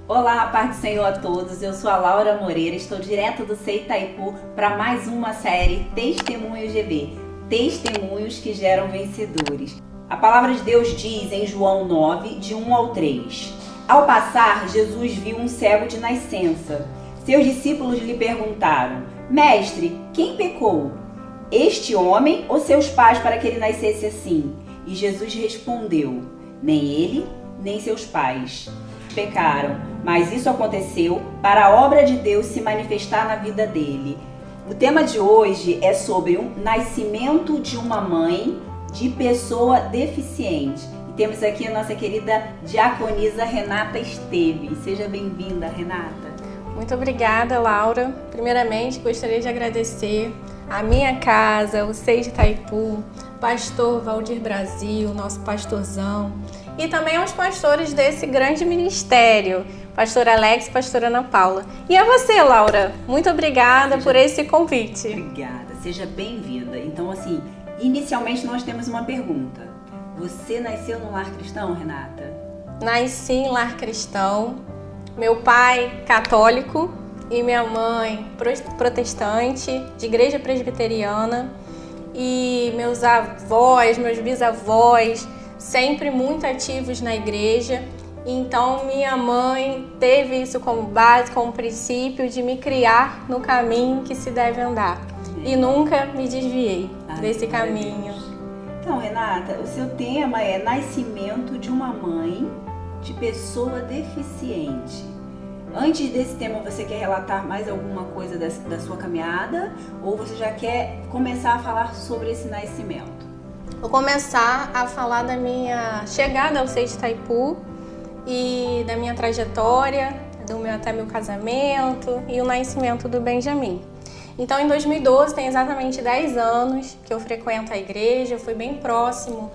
Olá, a paz do Senhor a todos. Eu sou a Laura Moreira, estou direto do CEI Itaipu para mais uma série Testemunhos GV, Testemunhos que geram vencedores. A palavra de Deus diz em João 9, de 1 ao 3. Ao passar, Jesus viu um cego de nascença. Seus discípulos lhe perguntaram: Mestre, quem pecou? Este homem ou seus pais para que ele nascesse assim? E Jesus respondeu: Nem ele, nem seus pais pecaram, mas isso aconteceu para a obra de Deus se manifestar na vida dele. O tema de hoje é sobre o nascimento de uma mãe de pessoa deficiente. E temos aqui a nossa querida diaconisa Renata Esteves. Seja bem-vinda, Renata. Muito obrigada, Laura. Primeiramente, gostaria de agradecer a minha casa, o CEI de Itaipu, pastor Valdir Brasil, nosso pastorzão, e também aos pastores desse grande ministério, pastor Alex e pastora Ana Paula. E a você, Laura, muito obrigada por esse convite. Obrigada, seja bem-vinda. Então, assim, inicialmente nós temos uma pergunta. Você nasceu num lar cristão, Renata? Nasci em lar cristão. Meu pai católico e minha mãe protestante, de igreja presbiteriana. E meus avós, meus bisavós, sempre muito ativos na igreja. Então minha mãe teve isso como base, como princípio de me criar no caminho que se deve andar. E nunca me desviei desse caminho. Então, Renata, o seu tema é nascimento de uma mãe de pessoa deficiente. Antes desse tema, você quer relatar mais alguma coisa da sua caminhada? Ou você já quer começar a falar sobre esse nascimento? Vou começar a falar da minha chegada ao CEI de Itaipu e da minha trajetória, até meu casamento e o nascimento do Benjamin. Então, em 2012, tem exatamente 10 anos que eu frequento a igreja, fui bem próximo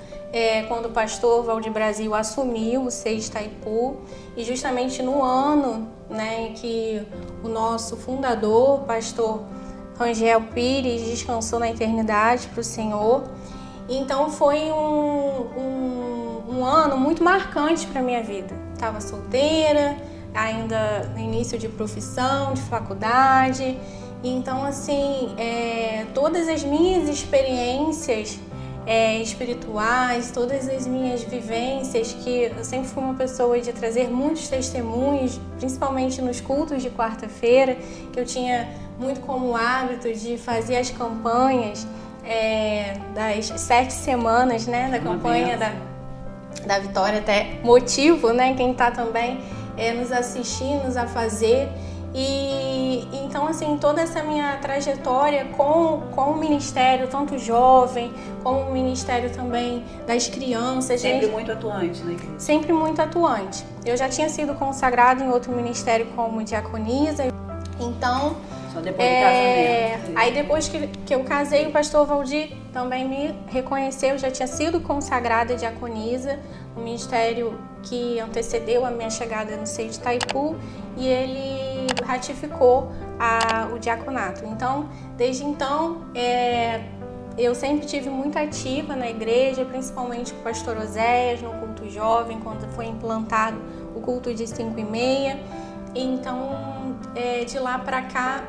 quando o pastor Valdir Brasil assumiu o CEI de Itaipu, e justamente no ano em que o nosso fundador, o pastor Rangel Pires, descansou na eternidade para o Senhor. Então foi um ano muito marcante para a minha vida. Estava solteira, ainda no início de profissão, de faculdade. Então, assim, todas as minhas experiências espirituais, todas as minhas vivências, que eu sempre fui uma pessoa de trazer muitos testemunhos, principalmente nos cultos de quarta-feira, que eu tinha muito como hábito de fazer as campanhas das 7 semanas, da campanha da Vitória, até motivo, quem está também nos assistindo a fazer. E então, assim, toda essa minha trajetória com o ministério, tanto jovem, como o ministério também das crianças. Sempre muito atuante, né? Sempre muito atuante. Eu já tinha sido consagrada em outro ministério como diaconisa, então... Só depois do casamento. Aí depois que eu casei, o pastor Valdir também me reconheceu, já tinha sido consagrada diaconisa, um ministério que antecedeu a minha chegada no CEI de Itaipu, e ele ratificou o diaconato. Então, desde então, eu sempre tive muito ativa na igreja, principalmente com o pastor Oséias, no culto jovem, quando foi implantado o culto de 5h30. Então, de lá pra cá,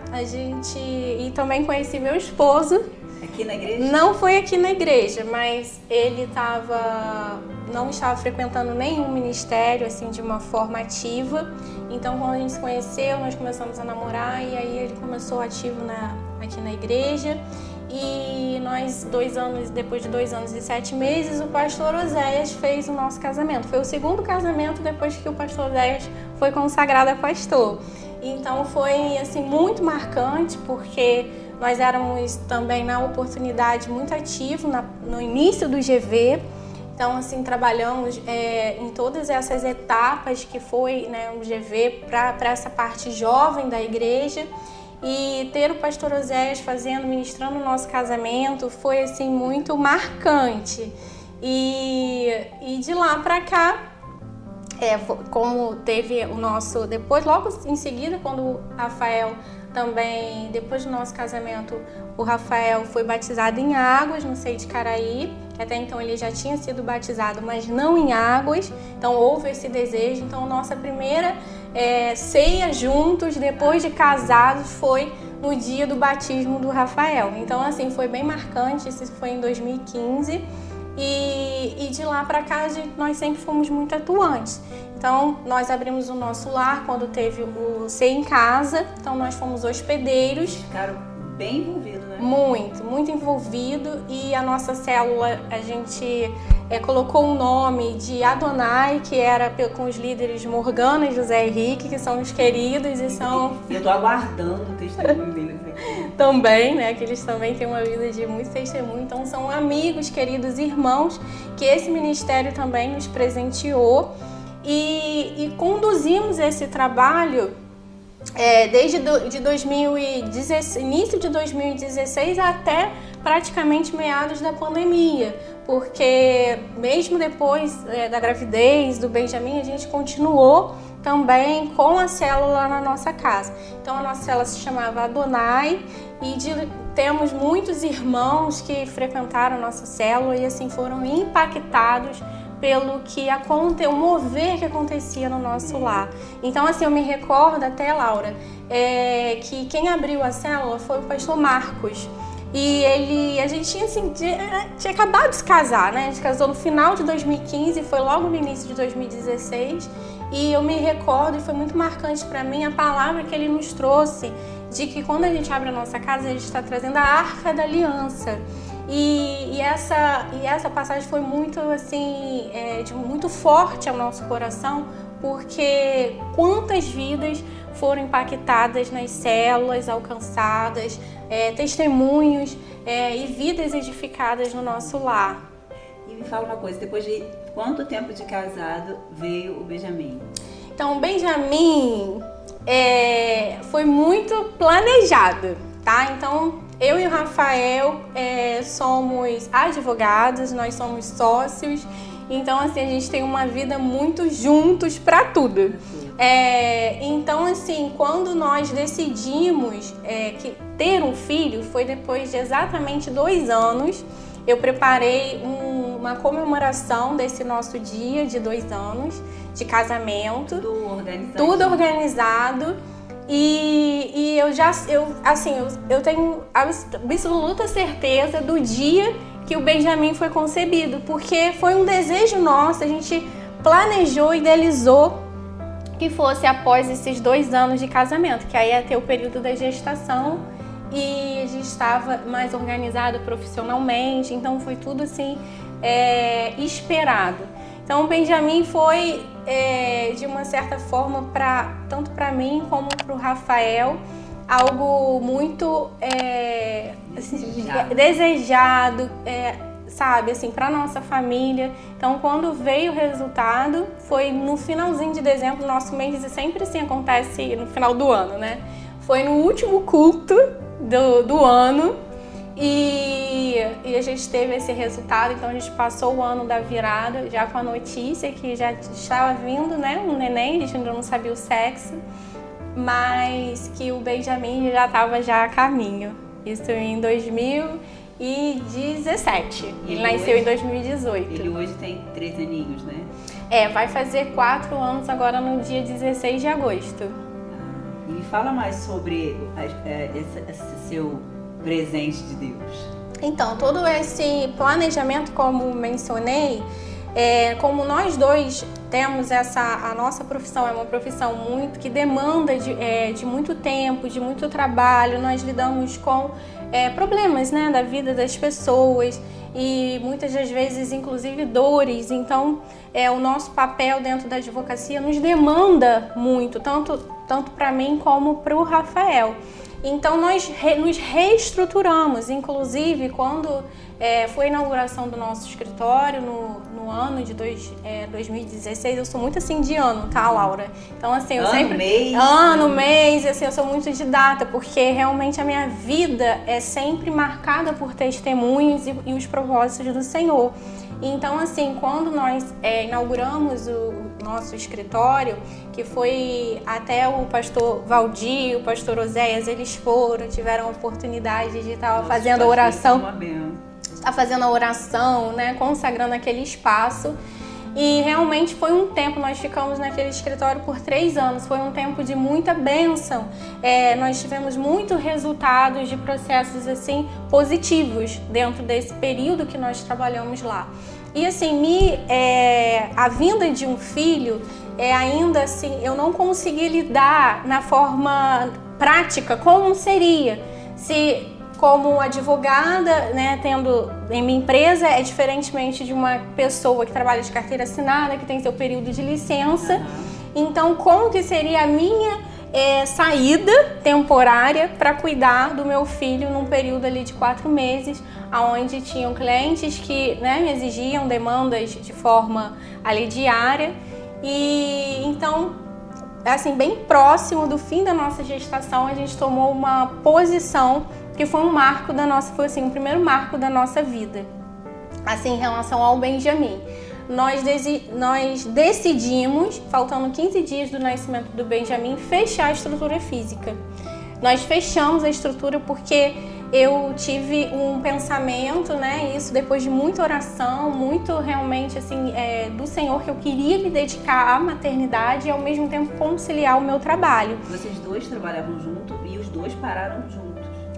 e também conheci meu esposo. Aqui na igreja? Não foi aqui na igreja, mas ele não estava frequentando nenhum ministério, assim, de uma forma ativa. Então, quando a gente se conheceu, nós começamos a namorar, e aí ele começou ativo aqui na igreja. E nós, depois de 2 anos e 7 meses, o pastor Oséias fez o nosso casamento. Foi o segundo casamento depois que o pastor Oséias foi consagrado a pastor. Então foi, assim, muito marcante, porque nós éramos também, na oportunidade, muito ativos no início do GV. Então, assim, trabalhamos em todas essas etapas que foi o GV para essa parte jovem da igreja. E ter o pastor Oséias ministrando o nosso casamento foi, assim, muito marcante. E de lá para cá, como teve o nosso... Depois, logo em seguida, quando o Rafael também, depois do nosso casamento, o Rafael foi batizado em águas no CEI de Caraí, que que até então ele já tinha sido batizado, mas não em águas, então houve esse desejo. Então nossa primeira ceia juntos, depois de casados, foi no dia do batismo do Rafael. Então assim, foi bem marcante, isso foi em 2015. E de lá para cá nós sempre fomos muito atuantes. Então nós abrimos o nosso lar quando teve o Ser em Casa, então nós fomos hospedeiros. Ficaram bem envolvidos, né? Muito envolvido, e a nossa célula a gente colocou o nome de Adonai, que era com os líderes Morgana e José Henrique, que são os queridos e são... Eu tô aguardando o testemunho deles aqui. Também, né, que eles também têm uma vida de muito testemunho, então são amigos, queridos irmãos, que esse ministério também nos presenteou, e conduzimos esse trabalho desde início de 2016 até praticamente meados da pandemia, porque mesmo depois da gravidez do Benjamin, a gente continuou também com a célula na nossa casa. Então a nossa célula se chamava Adonai, e temos muitos irmãos que frequentaram a nossa célula e assim foram impactados pelo que o mover que acontecia no nosso lar. Então assim, eu me recordo até, Laura, que quem abriu a célula foi o pastor Marcos. E a gente tinha acabado de se casar, né? A gente casou no final de 2015, foi logo no início de 2016. E eu me recordo, e foi muito marcante para mim, a palavra que ele nos trouxe, de que quando a gente abre a nossa casa, a gente está trazendo a Arca da Aliança. E essa passagem foi muito, assim, muito forte ao nosso coração, porque quantas vidas foram impactadas nas células, alcançadas, testemunhos e vidas edificadas no nosso lar. E me fala uma coisa, depois de quanto tempo de casado veio o Benjamin? Então, o Benjamin foi muito planejado, tá? Então, eu e o Rafael somos advogados, nós somos sócios, então assim, a gente tem uma vida muito juntos para tudo. Então assim, quando nós decidimos ter um filho, foi depois de exatamente 2 anos. Eu preparei uma comemoração desse nosso dia de 2 anos de casamento. Tudo organizado. E eu tenho absoluta certeza do dia que o Benjamin foi concebido, porque foi um desejo nosso, a gente planejou, idealizou que fosse após esses 2 anos de casamento, que aí ia ter o período da gestação, e a gente estava mais organizado profissionalmente, então foi tudo assim esperado. Então o Benjamin foi, de uma certa forma, tanto para mim como para o Rafael, algo muito desejado, sabe, assim, para nossa família. Então quando veio o resultado, foi no finalzinho de dezembro, nosso mês sempre assim acontece no final do ano, né? Foi no último culto do ano. E a gente teve esse resultado, então a gente passou o ano da virada já com a notícia que já estava vindo, né, um neném, a gente ainda não sabia o sexo, mas que o Benjamin já estava já a caminho. Isso em 2017. Ele nasceu em 2018. Ele hoje tem 3 aninhos, né? Vai fazer 4 anos agora no dia 16 de agosto. E me fala mais sobre esse seu presente de Deus. Então, todo esse planejamento, como mencionei, como nós dois temos a nossa profissão é uma profissão que demanda de muito tempo, de muito trabalho, nós lidamos com problemas, né, da vida das pessoas e muitas das vezes, inclusive, dores. Então, o nosso papel dentro da advocacia nos demanda muito, tanto para mim como para o Rafael. Então nós nos reestruturamos, inclusive quando foi a inauguração do nosso escritório no ano de 2016, eu sou muito assim de ano, tá, Laura? Então assim, eu mês, assim, eu sou muito didata, porque realmente a minha vida é sempre marcada por testemunhos e os propósitos do Senhor. Então assim, quando nós inauguramos o nosso escritório, que foi até o pastor Valdir, o pastor Oséias, eles tiveram a oportunidade de estar fazendo a oração. estar fazendo a oração, né, consagrando aquele espaço. E realmente foi um tempo, nós ficamos naquele escritório por 3 anos, foi um tempo de muita bênção. Nós tivemos muitos resultados de processos assim positivos dentro desse período que nós trabalhamos lá. E assim, a vinda de um filho, ainda assim, eu não consegui lidar na forma prática como seria. Se como advogada, né, tendo em minha empresa, é diferentemente de uma pessoa que trabalha de carteira assinada, que tem seu período de licença. Então, como que seria a minha saída temporária para cuidar do meu filho num período ali de 4 meses, onde tinham clientes que, né, me exigiam demandas de forma ali diária. E então, assim, bem próximo do fim da nossa gestação, a gente tomou uma posição que foi um marco da nossa, foi assim, o primeiro marco da nossa vida, assim, em relação ao Benjamin. Nós decidimos, faltando 15 dias do nascimento do Benjamin, fechar a estrutura física. Nós fechamos a estrutura porque eu tive um pensamento, né, isso depois de muita oração, muito realmente assim, do Senhor, que eu queria me dedicar à maternidade e ao mesmo tempo conciliar o meu trabalho. Vocês dois trabalhavam junto e os dois pararam juntos?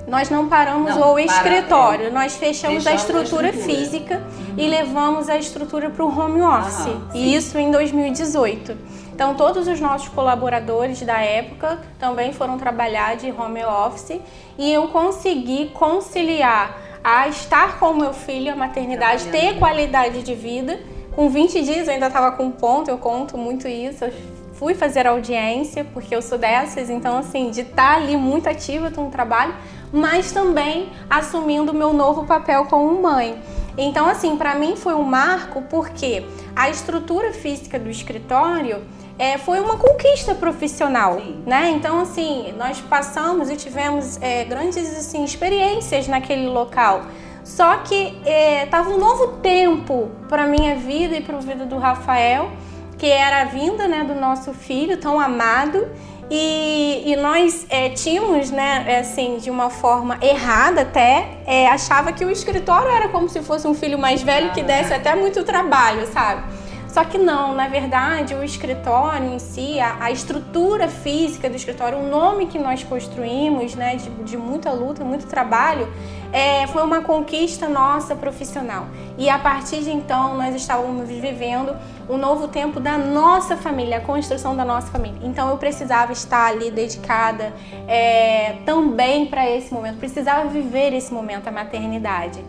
Nós não paramos o escritório, nós fechamos a estrutura física e levamos a estrutura para o home office, e isso em 2018. Então todos os nossos colaboradores da época também foram trabalhar de home office e eu consegui conciliar a estar com o meu filho, a maternidade, ter qualidade de vida. Com 20 dias eu ainda estava com ponto, eu conto muito isso. Eu fui fazer audiência, porque eu sou dessas, então assim, de estar ali muito ativa no trabalho, mas também assumindo o meu novo papel como mãe. Então assim, para mim foi um marco porque a estrutura física do escritório foi uma conquista profissional, né? Então assim, nós passamos e tivemos grandes assim, experiências naquele local. Só que estava um novo tempo para minha vida e para a vida do Rafael, que era a vinda, né, do nosso filho tão amado, e nós tínhamos, né, assim, de uma forma errada até, achava que o escritório era como se fosse um filho mais velho que desse até muito trabalho, sabe? Só que não, na verdade, o escritório em si, a estrutura física do escritório, o nome que nós construímos, né, de muita luta, muito trabalho, foi uma conquista nossa profissional. E a partir de então, nós estávamos vivendo um novo tempo da nossa família, a construção da nossa família. Então eu precisava estar ali dedicada também para esse momento, precisava viver esse momento, a maternidade.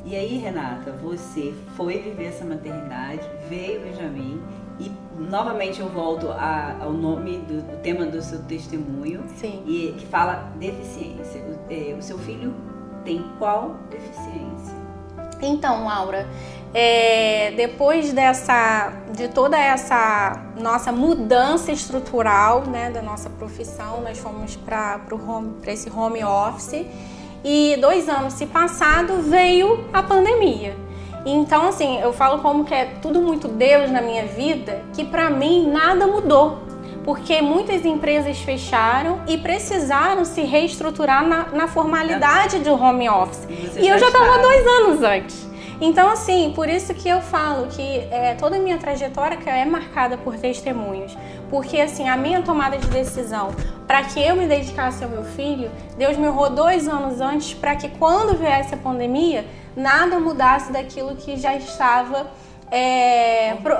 E aí, Renata, você foi viver essa maternidade, veio Benjamin, e novamente eu volto ao nome do tema do seu testemunho. Sim. E que fala deficiência. O seu filho tem qual deficiência? Então, Laura, depois de toda essa nossa mudança estrutural, né, da nossa profissão, nós fomos para esse home office. E 2 anos se passado, veio a pandemia. Então, assim, eu falo como que é tudo muito Deus na minha vida, que pra mim nada mudou. Porque muitas empresas fecharam e precisaram se reestruturar na formalidade do home office. E eu já estava 2 anos antes. Então, assim, por isso que eu falo que toda a minha trajetória é marcada por testemunhos. Porque, assim, a minha tomada de decisão para que eu me dedicasse ao meu filho, Deus me honrou 2 anos antes para que quando viesse a pandemia, nada mudasse daquilo que já estava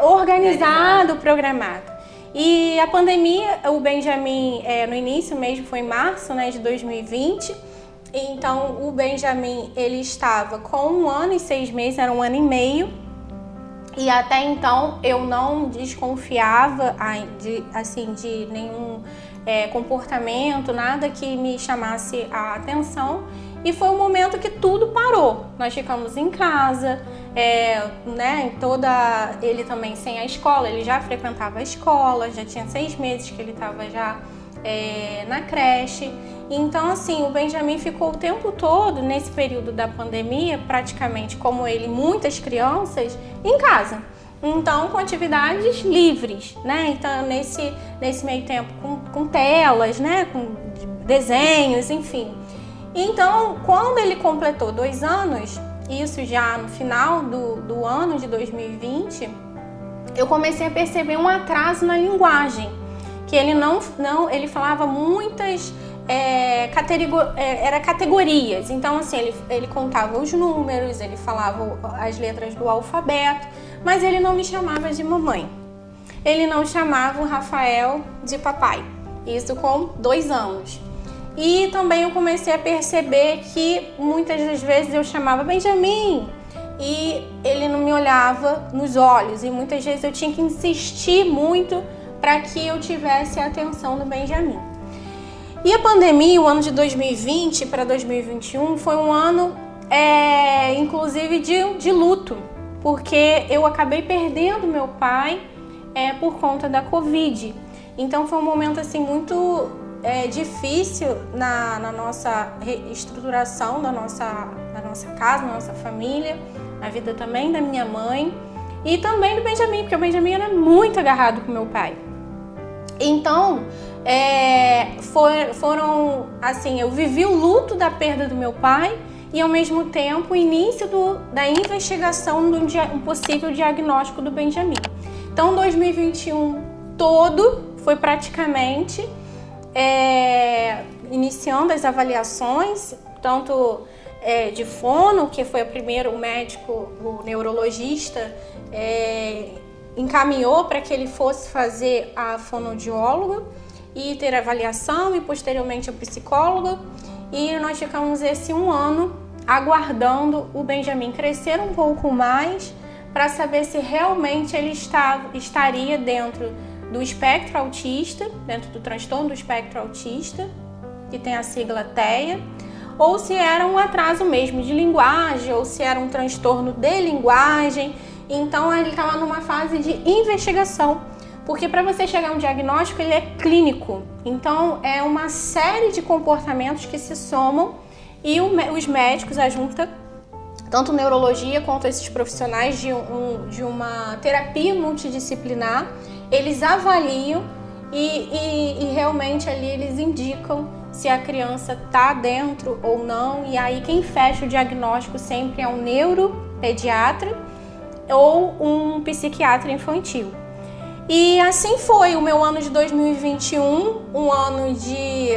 organizado, programado. E a pandemia, o Benjamin, no início mesmo, foi em março, né, de 2020, então o Benjamin, ele estava com 1 ano e 6 meses, era 1 ano e meio, e até então eu não desconfiava de nenhum comportamento, nada que me chamasse a atenção, e foi um momento que tudo parou. Nós ficamos em casa, né, ele também sem a escola, ele já frequentava a escola, já tinha 6 meses que ele estava já na creche. Então, assim, o Benjamin ficou o tempo todo, nesse período da pandemia, praticamente como ele, muitas crianças, em casa. Então, com atividades livres, né? Então, nesse meio tempo, com telas, né? Com desenhos, enfim. Então, quando ele completou 2 anos, isso já no final do ano de 2020, eu comecei a perceber um atraso na linguagem, que ele falava muitas categorias. Então, assim, ele contava os números, ele falava as letras do alfabeto, mas ele não me chamava de mamãe. Ele não chamava o Rafael de papai. Isso com 2 anos. E também eu comecei a perceber que muitas das vezes eu chamava Benjamin e ele não me olhava nos olhos. E muitas vezes eu tinha que insistir muito para que eu tivesse a atenção do Benjamin. E a pandemia, o ano de 2020 para 2021, foi um ano, inclusive, de luto, porque eu acabei perdendo meu pai por conta da Covid. Então foi um momento assim muito difícil na nossa reestruturação da nossa casa, da nossa família, na vida também da minha mãe e também do Benjamin, porque o Benjamin era muito agarrado com meu pai. Então, foram assim, eu vivi o luto da perda do meu pai e ao mesmo tempo o início da investigação de um possível diagnóstico do Benjamin. Então, 2021 todo foi praticamente iniciando as avaliações, tanto de fono, que foi o médico, o neurologista, encaminhou para que ele fosse fazer a fonoaudióloga e ter avaliação e posteriormente a psicóloga. E nós ficamos esse 1 ano aguardando o Benjamin crescer um pouco mais para saber se realmente ele estaria dentro do espectro autista, dentro do transtorno do espectro autista, que tem a sigla TEA, ou se era um atraso mesmo de linguagem, ou se era um transtorno de linguagem. Então ele estava numa fase de investigação, porque para você chegar a um diagnóstico ele é clínico. Então é uma série de comportamentos que se somam e os médicos, a junta, tanto neurologia quanto esses profissionais de uma terapia multidisciplinar, eles avaliam e realmente ali eles indicam se a criança está dentro ou não. E aí quem fecha o diagnóstico sempre é um neuropediatra ou um psiquiatra infantil. E assim foi o meu ano de 2021, um ano de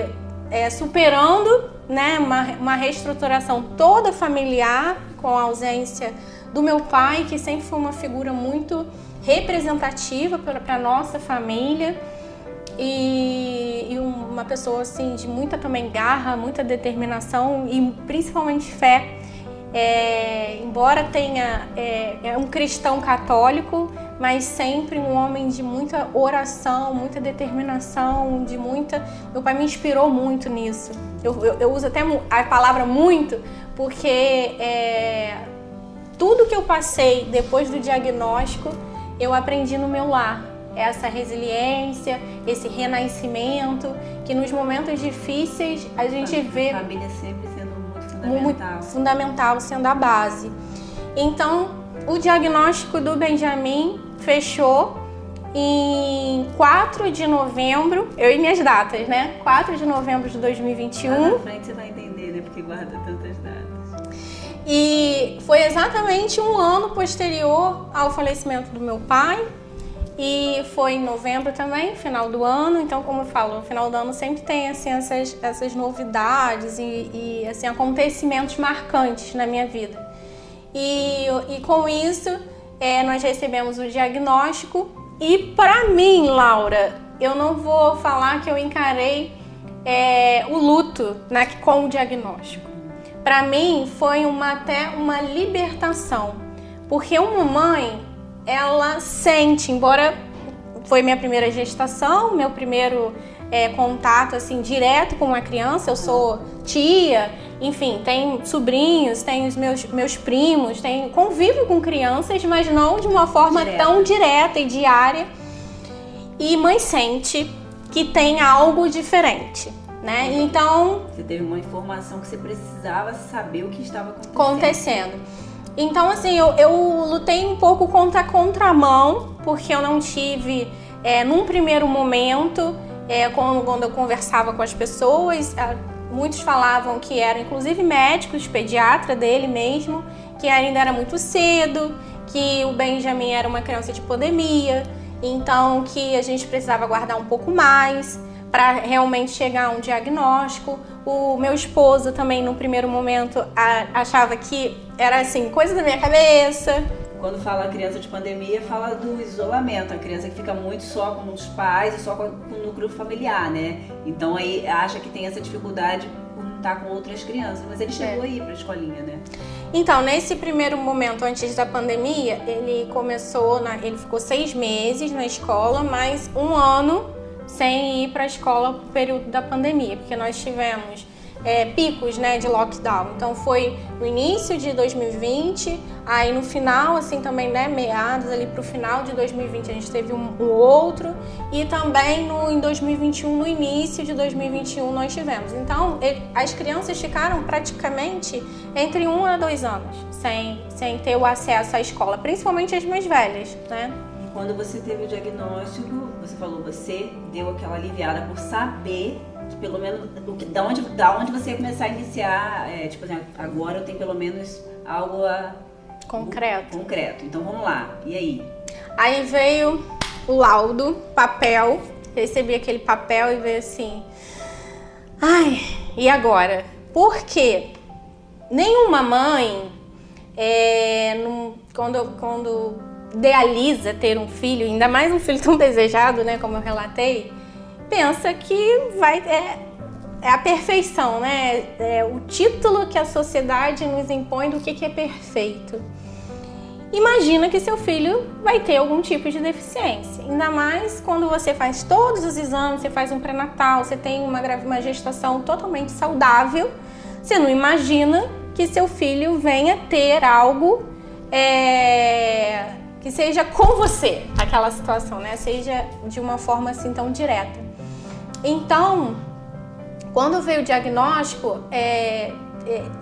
superando, né, uma reestruturação toda familiar, com a ausência do meu pai, que sempre foi uma figura muito representativa para a nossa família e uma pessoa assim de muita também garra, muita determinação e principalmente fé. Embora tenha um cristão católico, mas sempre um homem de muita oração, muita determinação, meu pai me inspirou muito nisso. Eu uso até a palavra muito, porque tudo que eu passei depois do diagnóstico, eu aprendi no meu lar. Essa resiliência, esse renascimento, que nos momentos difíceis a gente vê... A família sempre sendo muito fundamental, sendo a base. Então, o diagnóstico do Benjamin fechou em 4 de novembro, eu e minhas datas, né? 4 de novembro de 2021. Lá na frente você vai entender, né? Porque guarda tantas datas. E foi exatamente um ano posterior ao falecimento do meu pai. E foi em novembro também, final do ano. Então, como eu falo, no final do ano sempre tem assim, essas novidades e assim, acontecimentos marcantes na minha vida. E com isso, nós recebemos o diagnóstico. E para mim, Laura, eu não vou falar que eu encarei o luto, né, com o diagnóstico. Para mim, foi até uma libertação. Porque uma mãe, ela sente, embora foi minha primeira gestação, meu primeiro contato assim, direto com uma criança, eu sou tia, enfim, tenho sobrinhos, tenho os meus primos, convivo com crianças, mas não de uma forma tão direta e diária. E mãe sente que tem algo diferente, né? Então... Você teve uma informação que você precisava saber o que estava acontecendo. Então, assim, eu lutei um pouco contra a contramão, porque eu não tive, num primeiro momento, quando eu conversava com as pessoas, muitos falavam que eram, inclusive médicos, pediatra dele mesmo, que ainda era muito cedo, que o Benjamin era uma criança de pandemia, então que a gente precisava aguardar um pouco mais para realmente chegar a um diagnóstico. O meu esposo também, no primeiro momento, achava que era assim, coisa da minha cabeça. Quando fala criança de pandemia, fala do isolamento, a criança que fica muito só com os pais e só com o núcleo familiar, né? Então aí acha que tem essa dificuldade por não estar com outras crianças, mas ele chegou a ir para a escolinha, né? Então, nesse primeiro momento, antes da pandemia, ele ficou 6 meses na escola, mais 1 ano sem ir para a escola no período da pandemia, porque nós tivemos picos, né, de lockdown. Então foi no início de 2020, aí no final, assim também, né, meados ali pro final de 2020 a gente teve um outro, e também em 2021, no início de 2021 nós tivemos. Então as crianças ficaram praticamente entre 1 a 2 anos sem ter o acesso à escola, principalmente as mais velhas, né? Quando você teve o diagnóstico, você falou, você deu aquela aliviada por saber que pelo menos da onde você ia começar a iniciar, tipo assim, agora eu tenho pelo menos algo concreto. Então vamos lá, e aí? Aí veio o laudo, papel, recebi aquele papel e veio assim, ai, e agora? Por quê? Nenhuma mãe, quando idealiza ter um filho, ainda mais um filho tão desejado, né, como eu relatei, pensa que é a perfeição, né? É o título que a sociedade nos impõe do que é perfeito. Imagina que seu filho vai ter algum tipo de deficiência, ainda mais quando você faz todos os exames, você faz um pré-natal, você tem uma gestação totalmente saudável, você não imagina que seu filho venha ter algo que seja com você, aquela situação, né? Seja de uma forma assim tão direta. Então, quando veio o diagnóstico,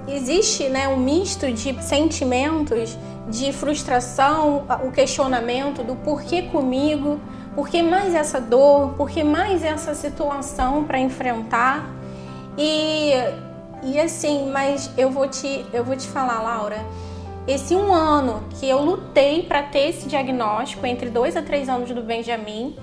existe, né, um misto de sentimentos, de frustração, o questionamento do porquê comigo, por que mais essa dor, por que mais essa situação para enfrentar. E assim, mas eu vou te falar, Laura, esse 1 ano que eu lutei para ter esse diagnóstico, entre 2 a 3 anos do Benjamin,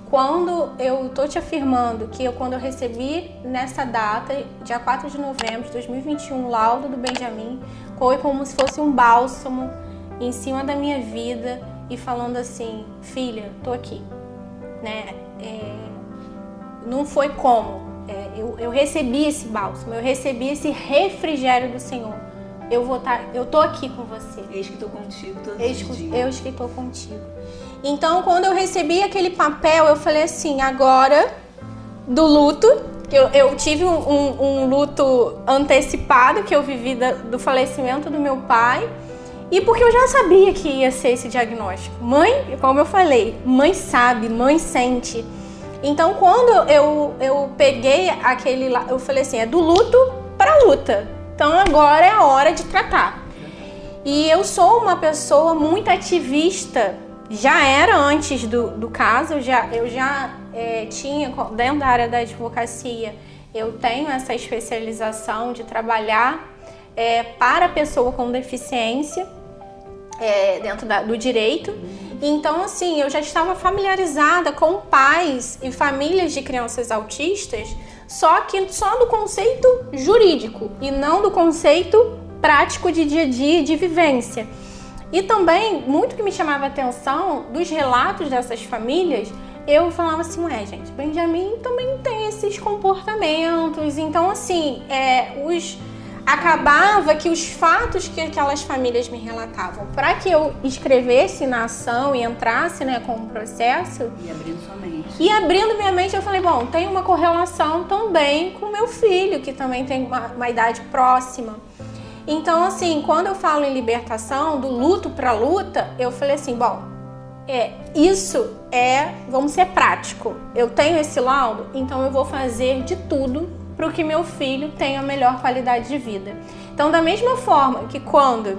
quando eu tô te afirmando que quando eu recebi nessa data, dia 4 de novembro de 2021, o laudo do Benjamin, foi como se fosse um bálsamo em cima da minha vida e falando assim, filha, tô aqui, né? Não foi como, eu recebi esse bálsamo, eu recebi esse refrigério do Senhor. Eu tô aqui com você. Eis que tô contigo todos os dias. Eis que tô contigo. Então, quando eu recebi aquele papel, eu falei assim, agora, do luto, que eu tive um luto antecipado, que eu vivi do falecimento do meu pai, e porque eu já sabia que ia ser esse diagnóstico. Mãe, como eu falei, mãe sabe, mãe sente. Então, quando eu peguei eu falei assim, é do luto pra luta. Então, agora é a hora de tratar. E eu sou uma pessoa muito ativista. Já era antes do caso, eu já tinha, dentro da área da advocacia, eu tenho essa especialização de trabalhar para a pessoa com deficiência dentro do direito. Então, assim, eu já estava familiarizada com pais e famílias de crianças autistas, só do conceito jurídico e não do conceito prático de dia a dia, de vivência. E também, muito que me chamava a atenção dos relatos dessas famílias, eu falava assim, gente, Benjamin também tem esses comportamentos. Então, assim, acabava que os fatos que aquelas famílias me relatavam, para que eu escrevesse na ação e entrasse, né, com o processo... E abrindo sua mente. E abrindo minha mente, eu falei, bom, tem uma correlação também com meu filho, que também tem uma idade próxima. Então, assim, quando eu falo em libertação, do luto para a luta, eu falei assim, bom, vamos ser prático. Eu tenho esse laudo, então eu vou fazer de tudo para que meu filho tenha a melhor qualidade de vida. Então, da mesma forma que quando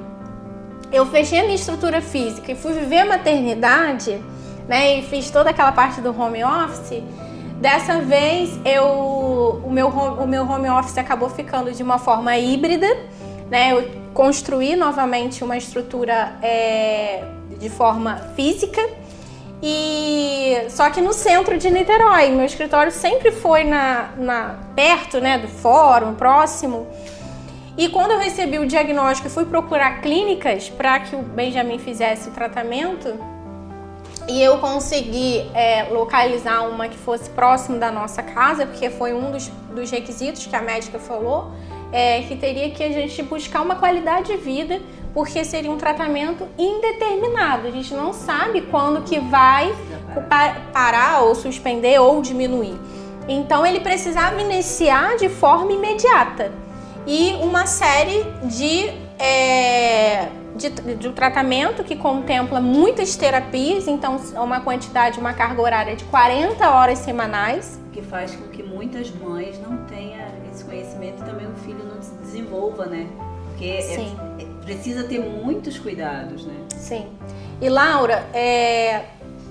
eu fechei a minha estrutura física e fui viver a maternidade, né, e fiz toda aquela parte do home office, dessa vez o meu home office acabou ficando de uma forma híbrida, né? construir novamente uma estrutura de forma física, e só que no centro de Niterói. Meu escritório sempre foi perto, né, do fórum, próximo. E quando eu recebi o diagnóstico e fui procurar clínicas para que o Benjamin fizesse o tratamento, e eu consegui localizar uma que fosse próximo da nossa casa, porque foi um dos requisitos que a médica falou, que teria que a gente buscar uma qualidade de vida, porque seria um tratamento indeterminado. A gente não sabe quando que vai parar ou suspender ou diminuir. Então ele precisava iniciar de forma imediata. E uma série de um tratamento que contempla muitas terapias, então uma carga horária de 40 horas semanais. Que faz com que muitas mães não tenham esse conhecimento e também o filho não se desenvolva, né? Porque precisa ter muitos cuidados, né? Sim. E Laura,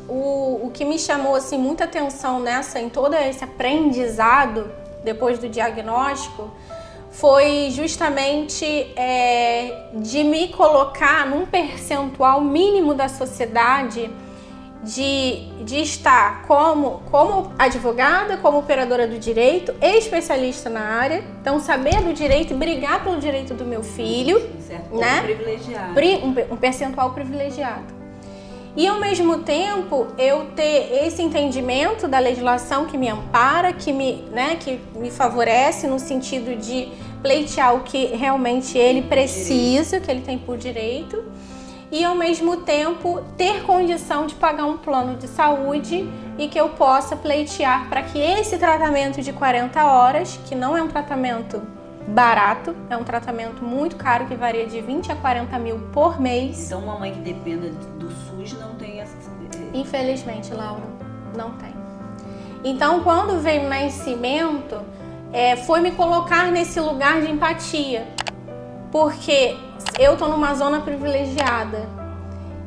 o que me chamou assim, muita atenção em todo esse aprendizado depois do diagnóstico foi justamente de me colocar num percentual mínimo da sociedade de estar como advogada, como operadora do direito, especialista na área, então saber do direito e brigar pelo direito do meu filho, né? Privilegiado. Um percentual privilegiado. E ao mesmo tempo eu ter esse entendimento da legislação que me ampara, que me favorece no sentido de pleitear o que realmente ele precisa, que ele tem por direito, e ao mesmo tempo ter condição de pagar um plano de saúde e que eu possa pleitear para que esse tratamento de 40 horas, que não é um tratamento barato, é um tratamento muito caro, que varia de 20 a 40 mil por mês. Então uma mãe que dependa do SUS não tem essa... Infelizmente, Laura, não tem. Então quando veio o nascimento, foi me colocar nesse lugar de empatia, porque eu tô numa zona privilegiada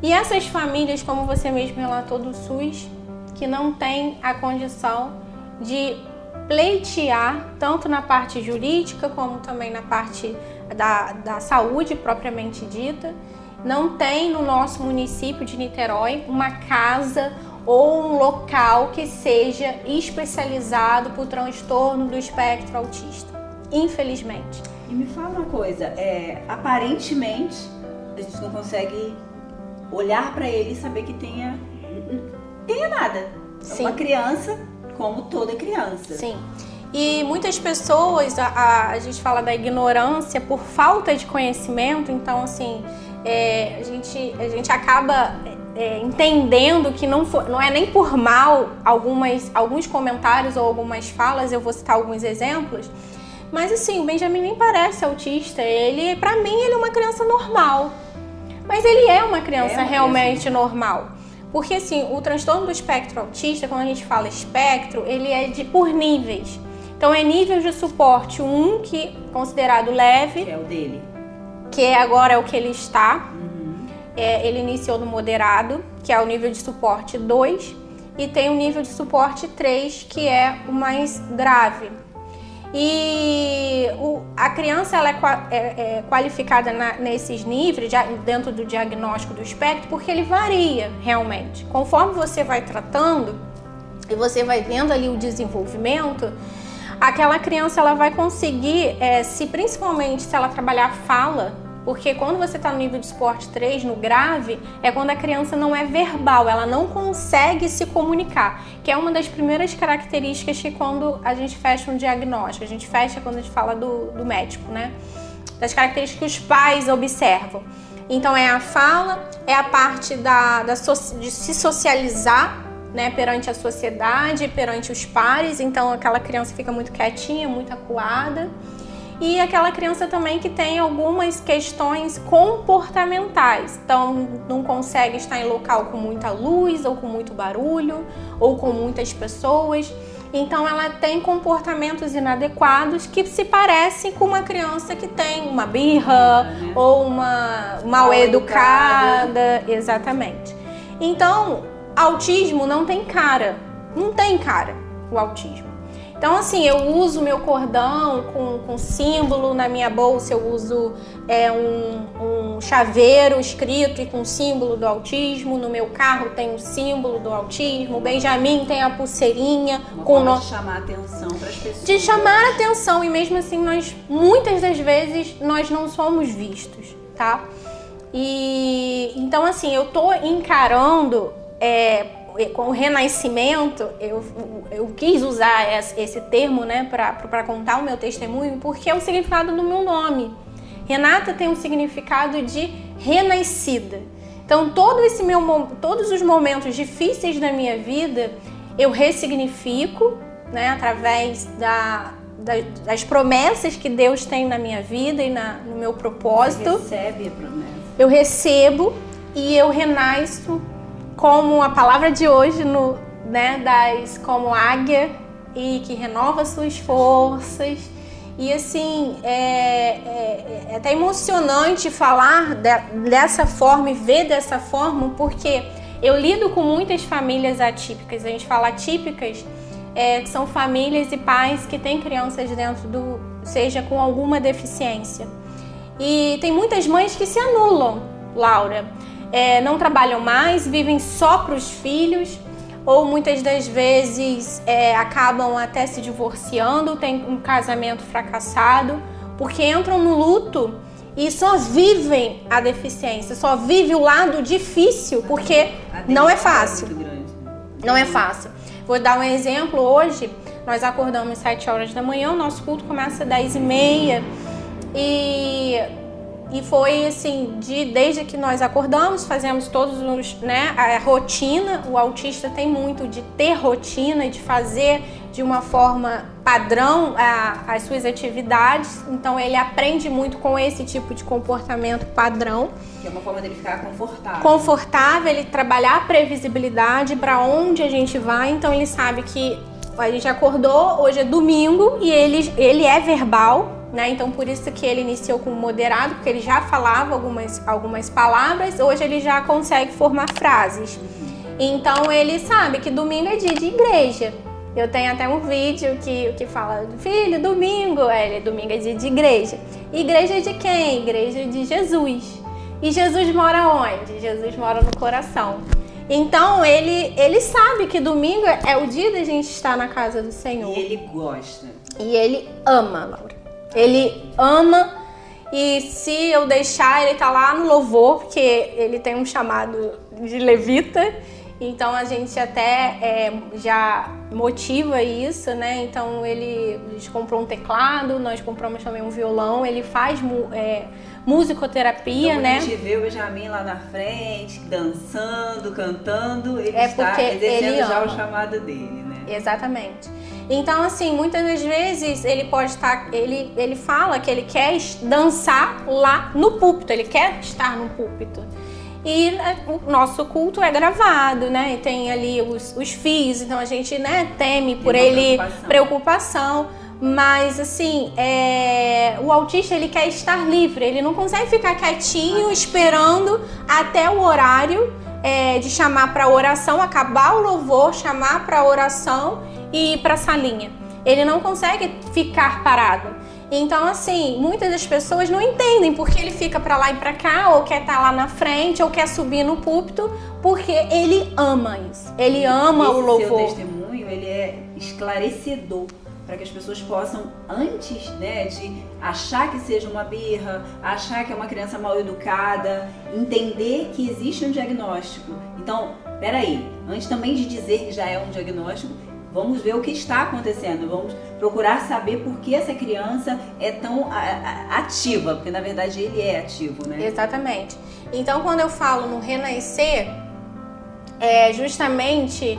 e essas famílias, como você mesmo relatou do SUS, que não tem a condição de pleitear tanto na parte jurídica como também na parte da saúde propriamente dita, não tem no nosso município de Niterói uma casa ou um local que seja especializado para o transtorno do espectro autista, infelizmente. E me fala uma coisa, aparentemente a gente não consegue olhar para ele e saber que tenha nada. Sim. É uma criança como toda criança. Sim. E muitas pessoas, a gente fala da ignorância por falta de conhecimento, então assim, a gente acaba entendendo que não é nem por mal alguns comentários ou algumas falas, eu vou citar alguns exemplos, mas assim, o Benjamin nem parece autista, pra mim ele é uma criança normal, mas ele é uma criança realmente normal. Porque assim, o transtorno do espectro autista, quando a gente fala espectro, ele é por níveis. Então é nível de suporte 1, que é considerado leve. Que é o dele. Que agora é o que ele está. Ele iniciou no moderado, que é o nível de suporte 2. E tem o nível de suporte 3, que é o mais grave. E a criança ela é qualificada nesses níveis, dentro do diagnóstico do espectro, porque ele varia realmente. Conforme você vai tratando e você vai vendo ali o desenvolvimento, aquela criança ela vai conseguir, principalmente se ela trabalhar fala, porque quando você está no nível de suporte 3, no grave, é quando a criança não é verbal, ela não consegue se comunicar, que é uma das primeiras características que quando a gente fecha um diagnóstico, a gente fecha quando a gente fala do médico, né? Das características que os pais observam. Então é a fala, é a parte de se socializar, né, perante a sociedade, perante os pares, então aquela criança fica muito quietinha, muito acuada. E aquela criança também que tem algumas questões comportamentais, então não consegue estar em local com muita luz, ou com muito barulho, ou com muitas pessoas. Então ela tem comportamentos inadequados que se parecem com uma criança que tem uma birra, ou uma mal educada, exatamente. Então, autismo não tem cara, o autismo. Então, assim, eu uso meu cordão com símbolo, na minha bolsa eu uso um chaveiro escrito e com símbolo do autismo, no meu carro tem o símbolo do autismo, o Benjamin tem a pulseirinha. De chamar a atenção para as pessoas. De chamar a atenção, e mesmo assim, muitas das vezes, nós não somos vistos, tá? E então, assim, eu tô encarando com o renascimento, eu quis usar esse termo, né, para contar o meu testemunho, porque é o significado do meu nome. Renata tem um significado de renascida. Então, todos os momentos difíceis da minha vida, eu ressignifico, né, através das promessas que Deus tem na minha vida e no meu propósito. Você recebe a promessa. Eu recebo e eu renasço como a palavra de hoje, como águia, e que renova suas forças. E assim, é até emocionante falar dessa forma e ver dessa forma, porque eu lido com muitas famílias atípicas. A gente fala atípicas, que são famílias e pais que têm crianças seja com alguma deficiência. E tem muitas mães que se anulam, Laura. Não trabalham mais, vivem só para os filhos, ou muitas das vezes acabam até se divorciando, tem um casamento fracassado, porque entram no luto e só vivem a deficiência, só vive o lado difícil, porque não é fácil. Não é fácil. Vou dar um exemplo. Hoje nós acordamos às 7 horas da manhã, o nosso culto começa às 10h30 e foi assim, desde que nós acordamos, fazemos todos a rotina. O autista tem muito de ter rotina, de fazer de uma forma padrão as suas atividades. Então ele aprende muito com esse tipo de comportamento padrão. Que é uma forma dele ficar confortável. Confortável, ele trabalhar a previsibilidade para onde a gente vai. Então ele sabe que a gente acordou, hoje é domingo e ele é verbal. Então por isso que ele iniciou com moderado, porque ele já falava algumas palavras, hoje ele já consegue formar frases. Então ele sabe que domingo é dia de igreja. Eu tenho até um vídeo que fala, filho, domingo é dia de igreja. Igreja de quem? Igreja de Jesus. E Jesus mora onde? Jesus mora no coração. Então ele sabe que domingo é o dia da gente estar na casa do Senhor. E ele gosta. E ele ama, Laura. Ele ama, e se eu deixar, ele tá lá no louvor, porque ele tem um chamado de levita, então a gente até já motiva isso, né? Então a gente comprou um teclado, nós compramos também um violão, ele faz musicoterapia, então, né? A gente vê o Benjamin lá na frente, dançando, cantando, ele está porque exercendo já o chamado dele, né? Exatamente. Então, assim, muitas das vezes ele pode estar, ele fala que ele quer dançar lá no púlpito, ele quer estar no púlpito. E o nosso culto é gravado, né? E tem ali os fios, então a gente, né, teme por ele, preocupação. Mas, assim, o autista, ele quer estar livre, ele não consegue ficar quietinho esperando até o horário de chamar para oração, acabar o louvor, chamar para oração e ir para a salinha. Ele não consegue ficar parado. Então, assim, muitas das pessoas não entendem porque ele fica para lá e para cá, ou quer estar lá na frente, ou quer subir no púlpito, porque ele ama isso. Ele ama o louvor. Esse seu testemunho, ele é esclarecedor para que as pessoas possam, antes, né, de achar que seja uma birra, achar que é uma criança mal educada, entender que existe um diagnóstico. Então, peraí, antes também de dizer que já é um diagnóstico, vamos ver o que está acontecendo, vamos procurar saber por que essa criança é tão ativa, porque na verdade ele é ativo, né? Exatamente. Então, quando eu falo no renascer, é justamente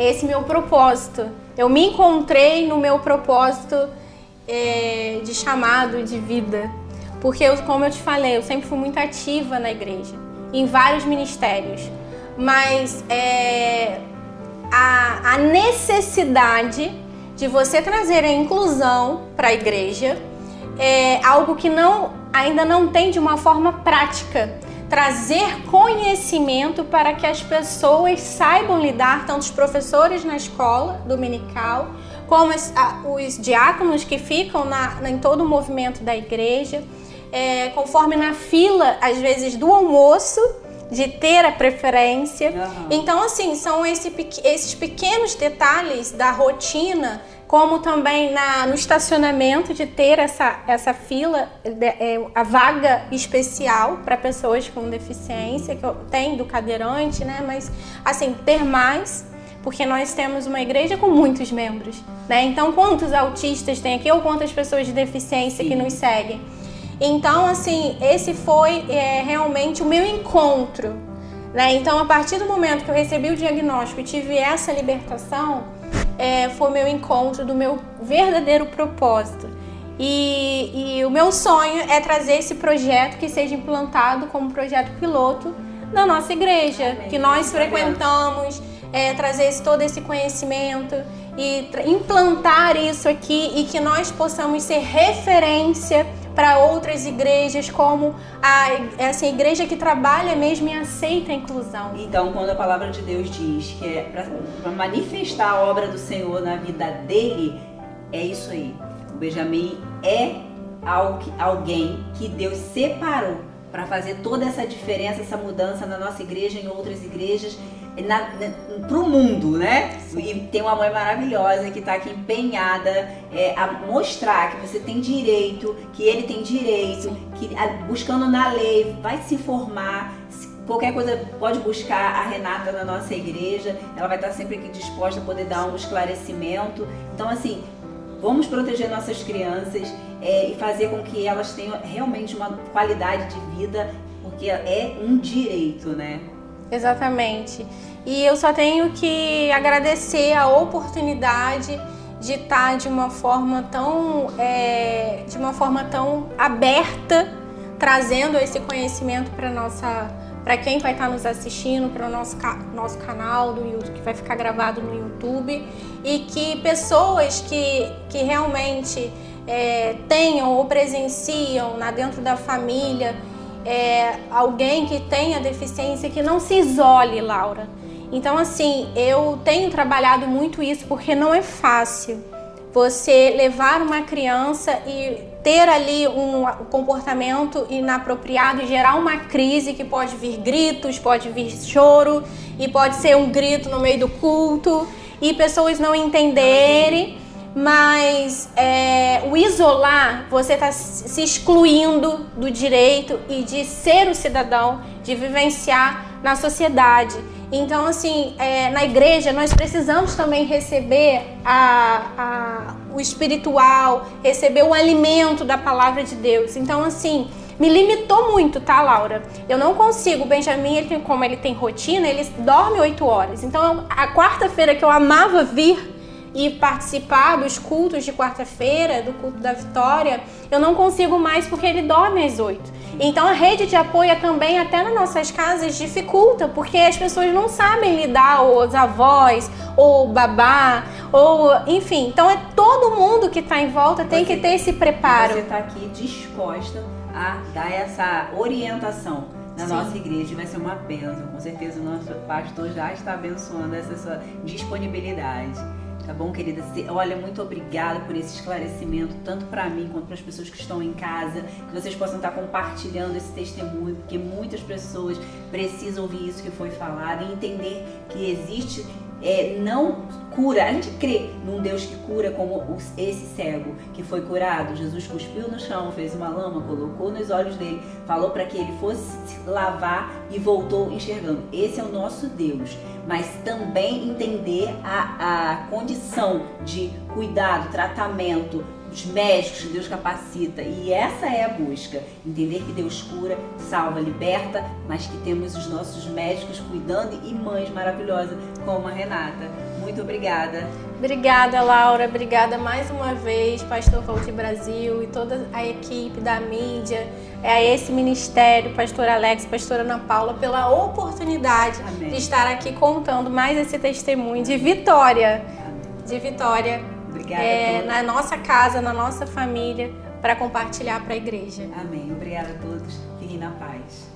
esse meu propósito. Eu me encontrei no meu propósito de chamado de vida. Porque, como eu te falei, eu sempre fui muito ativa na igreja, em vários ministérios. Mas a necessidade de você trazer a inclusão para a igreja é algo que ainda não tem de uma forma prática. trazer conhecimento para que as pessoas saibam lidar, tanto os professores na escola dominical, como os diáconos que ficam em todo o movimento da igreja, conforme na fila, às vezes, do almoço, de ter a preferência. Então, assim, são esses pequenos detalhes da rotina, como também no estacionamento, de ter essa fila, a vaga especial para pessoas com deficiência, que tem do cadeirante, né? Mas, assim, ter mais, porque nós temos uma igreja com muitos membros, né? Então, quantos autistas tem aqui ou quantas pessoas de deficiência que nos seguem? Então, assim, esse foi realmente o meu encontro, né? Então, a partir do momento que eu recebi o diagnóstico e tive essa libertação, foi o meu encontro do meu verdadeiro propósito. E o meu sonho é trazer esse projeto que seja implantado como projeto piloto na nossa igreja, amém, que nós frequentamos, trazer todo esse conhecimento e implantar isso aqui, e que nós possamos ser referência para outras igrejas, como essa igreja que trabalha mesmo e aceita a inclusão. Então, quando a palavra de Deus diz que é para manifestar a obra do Senhor na vida dele, é isso aí. O Benjamin é alguém que Deus separou para fazer toda essa diferença, essa mudança na nossa igreja, em outras igrejas, para o mundo, né? E tem uma mãe maravilhosa que está aqui empenhada a mostrar que você tem direito, que ele tem direito, que buscando na lei, vai se informar. Qualquer coisa pode buscar a Renata na nossa igreja, ela vai estar sempre aqui disposta a poder dar um esclarecimento. Então, assim, vamos proteger nossas crianças e fazer com que elas tenham realmente uma qualidade de vida, porque é um direito, né? Exatamente. E eu só tenho que agradecer a oportunidade de estar de uma forma tão aberta, trazendo esse conhecimento para quem vai estar nos assistindo, para o nosso canal que vai ficar gravado no YouTube, e que pessoas que realmente tenham ou presenciam dentro da família alguém que tenha deficiência, que não se isole, Laura. Então, assim, eu tenho trabalhado muito isso, porque não é fácil você levar uma criança e ter ali um comportamento inapropriado e gerar uma crise, que pode vir gritos, pode vir choro, e pode ser um grito no meio do culto e pessoas não entenderem. Mas o isolar, você está se excluindo do direito e de ser o cidadão, de vivenciar na sociedade. Então, assim, na igreja nós precisamos também receber o espiritual, receber o alimento da palavra de Deus. Então, assim, me limitou muito, tá, Laura? Eu não consigo. O Benjamin, como ele tem rotina, ele dorme 8 horas. Então, a quarta-feira que eu amava vir e participar dos cultos de quarta-feira, do culto da Vitória, eu não consigo mais porque ele dorme às 8. Então a rede de apoio também, até nas nossas casas, dificulta, porque as pessoas não sabem lidar, ou os avós, ou o babá, ou enfim. Então todo mundo que está em volta tem que ter esse preparo. Você está aqui disposta a dar essa orientação na nossa igreja, vai ser uma bênção. Com certeza o nosso pastor já está abençoando essa sua disponibilidade. Tá bom, querida? Olha, muito obrigada por esse esclarecimento, tanto para mim quanto para as pessoas que estão em casa, que vocês possam estar compartilhando esse testemunho, porque muitas pessoas precisam ouvir isso que foi falado e entender que existe não cura. A gente crê num Deus que cura, como esse cego que foi curado. Jesus cuspiu no chão, fez uma lama, colocou nos olhos dele, falou para que ele fosse se lavar e voltou enxergando. Esse é o nosso Deus. Mas também entender a condição de cuidado, tratamento, os médicos que Deus capacita. E essa é a busca. Entender que Deus cura, salva, liberta, mas que temos os nossos médicos cuidando e mães maravilhosas como a Renata. Muito obrigada. Obrigada, Laura. Obrigada mais uma vez, Pastor Valdir Brasil e toda a equipe da mídia, a esse ministério, Pastor Alex, Pastora Ana Paula, pela oportunidade de estar aqui contando mais esse testemunho de vitória. De vitória. Obrigada na nossa casa, na nossa família, para compartilhar para a igreja. Amém. Obrigada a todos. Fiquem na paz.